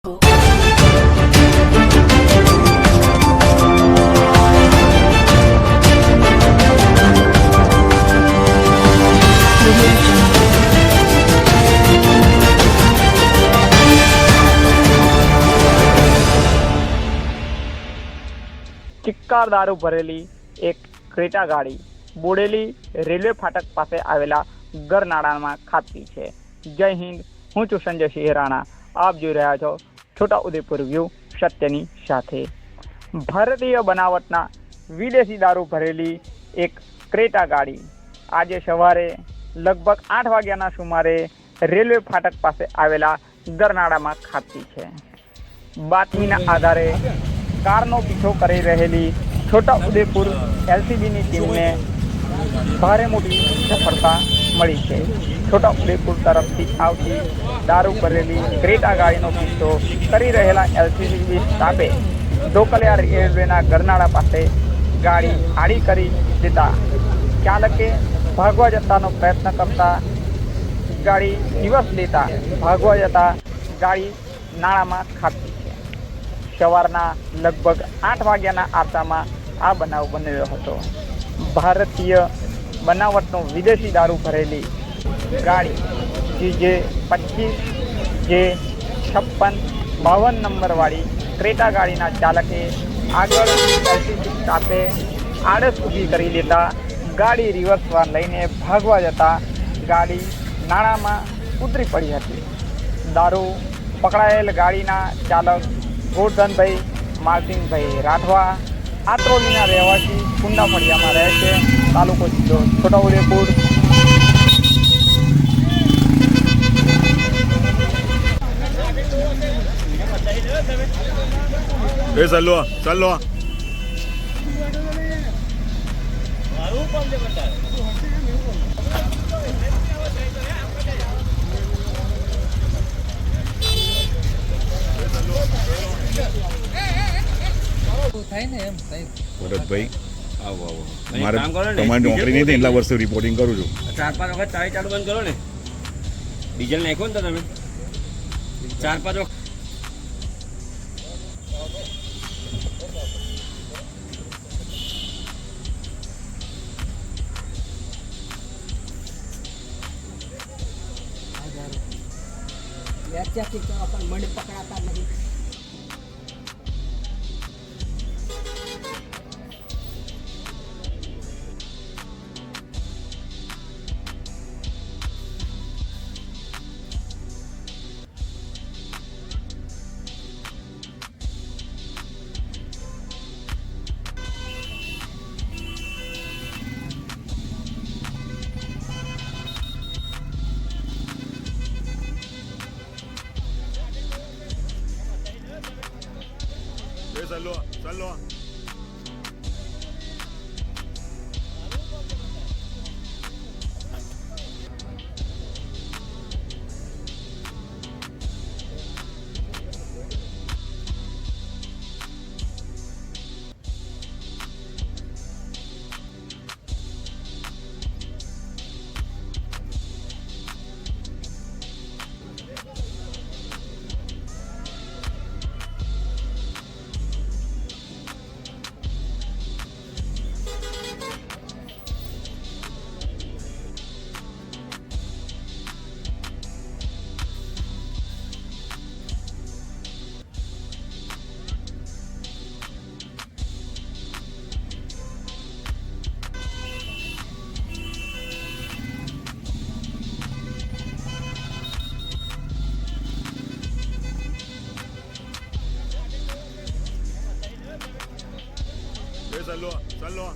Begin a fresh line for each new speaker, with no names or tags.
ચિક્કાર દારૂ ભરેલી એક ક્રેટા ગાડી બોડેલી રેલવે ફાટક પાસે આવેલા ગરનાળામાં ખાબકી છે। જય હિન્દ, હું છું સંજય સિંહ રાણા। આપ જોઈ રહ્યા છો છોટાઉદેપુર વ્યૂ સત્યની સાથે। ભારતીય બનાવટના વિદેશી દારૂ ભરેલી એક ક્રેટા ગાડી આજે સવારે લગભગ 8 વાગ્યાના સુમારે રેલવે ફાટક પાસે આવેલા ગરનાળામાં ખાબકી છે। બાતમીના આધારે कारનો પીછો કરી રહેલી છોટાઉદેપુર એલસીબીની ટીમને ભારે મોટી સફળતા મળી છે। છોટાઉદેપુર તરફથી આવતી દારૂ ભરેલી ક્રેટા ગાડીનો પીછો કરી રહેલા એલસીબી સ્ટાફે ઢોકલિયા રેલવેના ગરનાળા પાસે ગાડી આડી કરી દેતા ચાલકે ભાગવા જતાનો પ્રયત્ન કરતા ગાડી રિવર્સ લેતા ભાગવા જતા ગાડી નાળામાં ખાબકી છે। સવારના લગભગ 8 વાગ્યાના આરસામાં આ બનાવ બન્યો હતો। ભારતીય બનાવટનો વિદેશી દારૂ ભરેલી ગાડી G25J5652 નંબરવાળી ક્રેટા ગાડીના ચાલકે આગળ એલસીબી સ્ટાફે આડસ ઊભી કરી લેતા ગાડી રિવર્સમાં લઈને ભાગવા જતા ગાડી નાળામાં ઉતરી પડી હતી। દારૂ પકડાયેલ ગાડીના ચાલક ગોરધનભાઈ માલસિંહભાઈ રાઠવા આત્રોલીના રહેવાસી કુંડા ફળિયામાં રહે છે। તાલુકો જિલ્લો છોટાઉદેપુર।
ચાલો ભરતભાઈ આવો મારે તમારી નોકરી નહીં એટલા વર્ષે રિપોર્ટિંગ કરું છું।
4-5 વખત ચાવી ચાલુ બંધ કરો ને, ડીઝલ નાખો ને તો તમે 4-5 વખત
મને પકડાતા નથી।
ચાલો ચાલો